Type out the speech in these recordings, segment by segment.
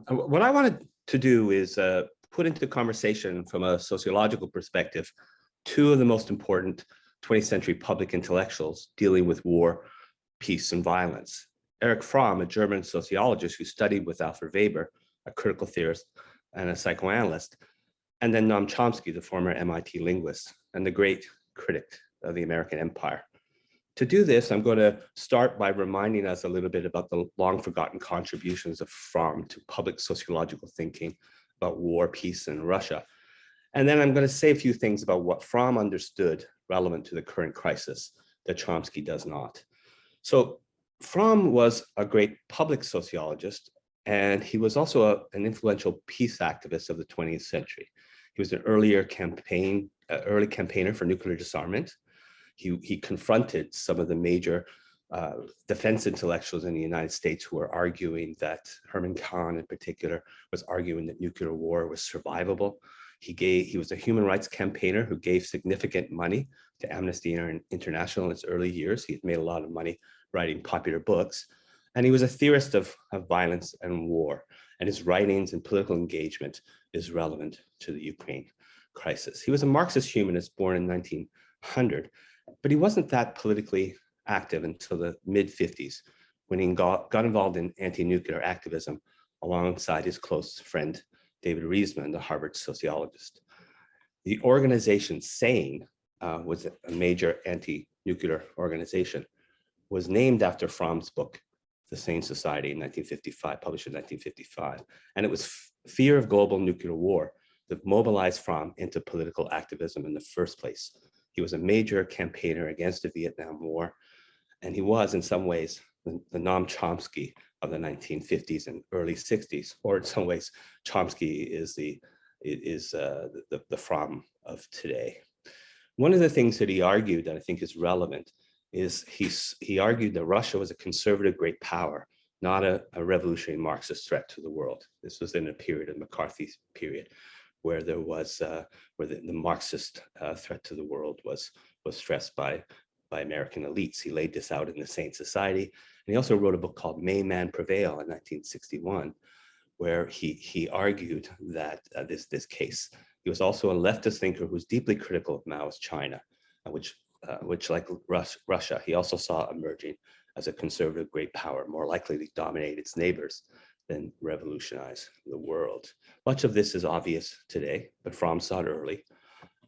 What I wanted to do is put into conversation from a sociological perspective two of the most important 20th century public intellectuals dealing with war, peace, and violence. Erich Fromm, a German sociologist who studied with Alfred Weber, a critical theorist and a psychoanalyst, and then Noam Chomsky, the former MIT linguist and the great critic of the American empire. To do this, I'm going to start by reminding us a little bit about the long forgotten contributions of Fromm to public sociological thinking about war, peace, and Russia. And then I'm going to say a few things about what Fromm understood relevant to the current crisis that Chomsky does not. So Fromm was a great public sociologist, and he was also an influential peace activist of the 20th century. He was an early campaigner for nuclear disarmament. He confronted some of the major defense intellectuals in the United States who were arguing that, Herman Kahn in particular, was arguing that nuclear war was survivable. He was a human rights campaigner who gave significant money to Amnesty International in its early years. He had made a lot of money writing popular books. And he was a theorist of violence and war. And his writings and political engagement is relevant to the Ukraine crisis. He was a Marxist humanist born in 1900, but he wasn't that politically active until the mid-50s, when he got involved in anti-nuclear activism alongside his close friend, David Riesman, the Harvard sociologist. The organization SANE was a major anti-nuclear organization, was named after Fromm's book, The Sane Society in 1955, published in 1955. And it was fear of global nuclear war that mobilized Fromm into political activism in the first place. He was a major campaigner against the Vietnam War, and he was, in some ways, the Noam Chomsky of the 1950s and early 60s, or in some ways, Chomsky is the Fromm of today. One of the things that he argued that I think is relevant is he argued that Russia was a conservative great power, not a revolutionary Marxist threat to the world. This was in a period of McCarthy's period, where there was where the Marxist threat to the world was stressed by American elites. He laid this out in The Sane Society, and he also wrote a book called May Man Prevail in 1961, where he argued that this case. He was also a leftist thinker who was deeply critical of Mao's China, which like Russia, he also saw emerging as a conservative great power, more likely to dominate its neighbors than revolutionize the world. Much of this is obvious today, but Fromm saw it early,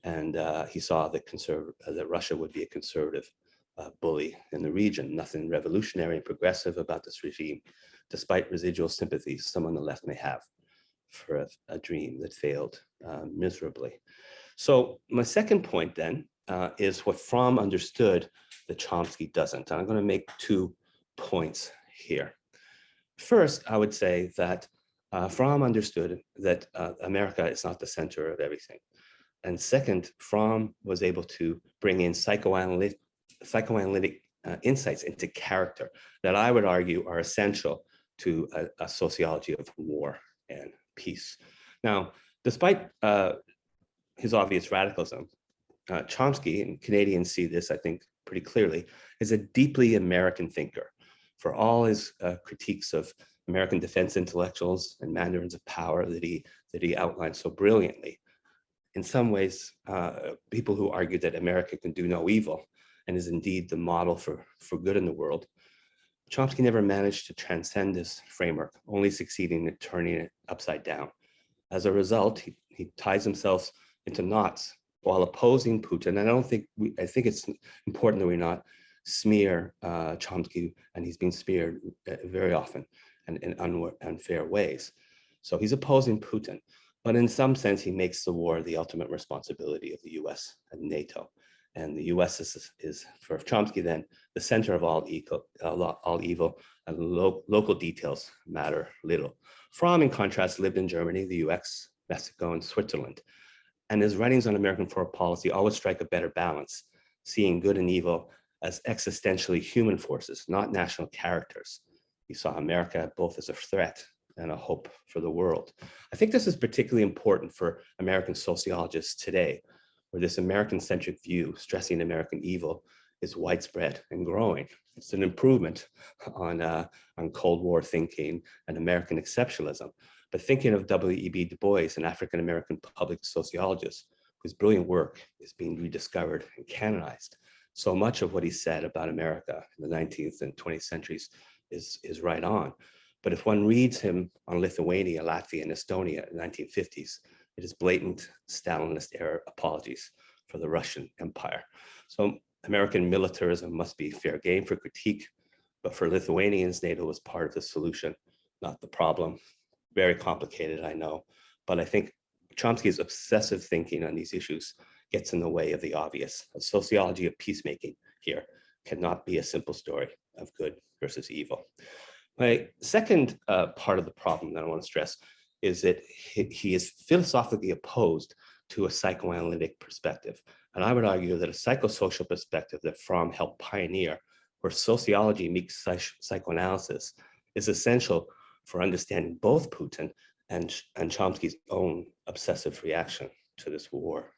and he saw that Russia would be a conservative bully in the region. Nothing revolutionary and progressive about this regime, despite residual sympathies some on the left may have for a dream that failed miserably. So my second point then is what Fromm understood that Chomsky doesn't. And I'm going to make 2 points here. First, I would say that Fromm understood that America is not the center of everything. And second, Fromm was able to bring in psychoanalytic insights into character that I would argue are essential to a sociology of war and peace. Now, despite his obvious radicalism, Chomsky, and Canadians see this, I think, pretty clearly, is a deeply American thinker. For all his critiques of American defense intellectuals and mandarins of power that he outlined so brilliantly, in some ways, people who argue that America can do no evil and is indeed the model for good in the world, Chomsky never managed to transcend this framework, only succeeding in turning it upside down. As a result, he ties himself into knots while opposing Putin. And I think it's important that we not smear Chomsky, and he's been smeared very often and in unfair ways. So he's opposing Putin, but in some sense, he makes the war the ultimate responsibility of the US and NATO. And the US is for Chomsky then, the center of all evil, and local details matter little. Fromm, in contrast, lived in Germany, the US, Mexico, and Switzerland. And his writings on American foreign policy always strike a better balance, seeing good and evil as existentially human forces, not national characters. He saw America both as a threat and a hope for the world. I think this is particularly important for American sociologists today, where this American-centric view, stressing American evil, is widespread and growing. It's an improvement on Cold War thinking and American exceptionalism. but thinking of W.E.B. Du Bois, an African-American public sociologist whose brilliant work is being rediscovered and canonized. So much of what he said about America in the 19th and 20th centuries is right on. But if one reads him on Lithuania, Latvia, and Estonia in the 1950s, it is blatant Stalinist era apologies for the Russian Empire. So American militarism must be fair game for critique, but for Lithuanians, NATO was part of the solution, not the problem. Very complicated, I know, but I think Chomsky's obsessive thinking on these issues gets in the way of the obvious. A sociology of peacemaking here cannot be a simple story of good versus evil. My second part of the problem that I want to stress is that he is philosophically opposed to a psychoanalytic perspective. And I would argue that a psychosocial perspective that Fromm helped pioneer, where sociology meets psychoanalysis, is essential for understanding both Putin and Chomsky's own obsessive reaction to this war.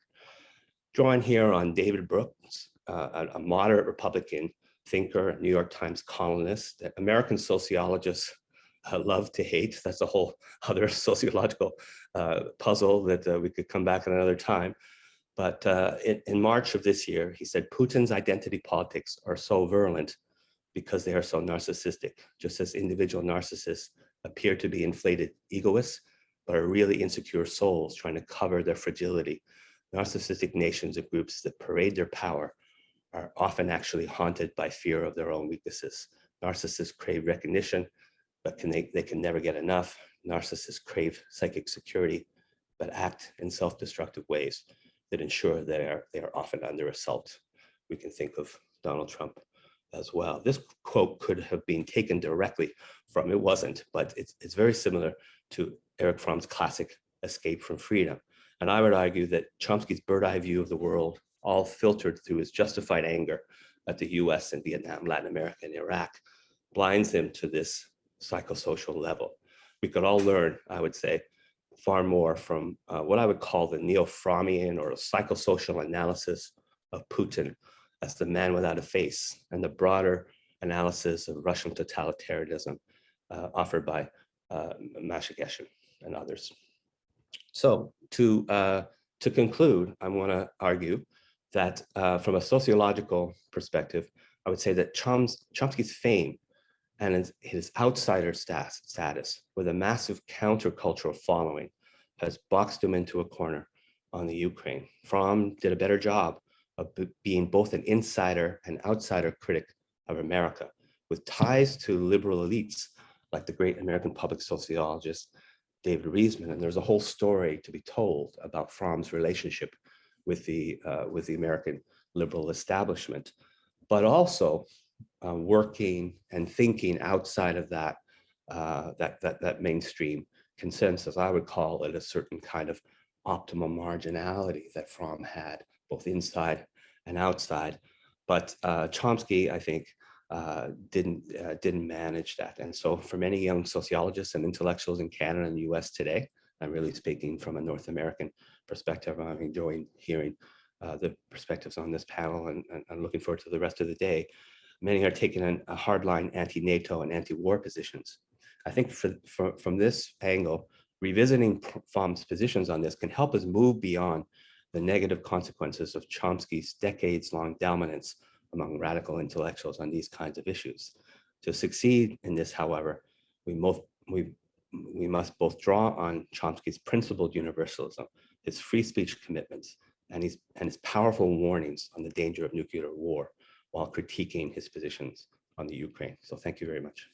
Drawing here on David Brooks, a moderate Republican thinker, New York Times columnist that American sociologists love to hate. That's a whole other sociological puzzle that we could come back at another time. But in March of this year, he said, Putin's identity politics are so virulent because they are so narcissistic, just as individual narcissists appear to be inflated egoists, but are really insecure souls trying to cover their fragility. Narcissistic nations and groups that parade their power are often actually haunted by fear of their own weaknesses. Narcissists crave recognition, but they can never get enough. Narcissists crave psychic security, but act in self-destructive ways that ensure they are often under assault. We can think of Donald Trump as well. This quote could have been taken directly from, it wasn't, but it's very similar to Erich Fromm's classic Escape from Freedom. And I would argue that Chomsky's bird-eye view of the world, all filtered through his justified anger at the US and Vietnam, Latin America, and Iraq, blinds him to this psychosocial level. We could all learn, I would say, far more from what I would call the neo-Frommian or psychosocial analysis of Putin as the man without a face, and the broader analysis of Russian totalitarianism offered by Mashegeshin and others. So to conclude, I want to argue that from a sociological perspective, I would say that Chomsky's fame and his outsider status with a massive countercultural following has boxed him into a corner on the Ukraine. Fromm did a better job of being both an insider and outsider critic of America, with ties to liberal elites like the great American public sociologist David Reisman. And there's a whole story to be told about Fromm's relationship with the American liberal establishment, but also working and thinking outside of that mainstream consensus. I would call it a certain kind of optimal marginality that Fromm had, both inside and outside. But Chomsky, I think, didn't manage that. And so for many young sociologists and intellectuals in Canada and the US today, I'm really speaking from a North American perspective. I'm enjoying hearing the perspectives on this panel, and I'm looking forward to the rest of the day. Many are taking a hardline anti-NATO and anti-war positions. I think from this angle, revisiting Fromm's positions on this can help us move beyond the negative consequences of Chomsky's decades-long dominance among radical intellectuals on these kinds of issues. To succeed in this, however, we must both draw on Chomsky's principled universalism, his free speech commitments, and his powerful warnings on the danger of nuclear war, while critiquing his positions on the Ukraine. So thank you very much.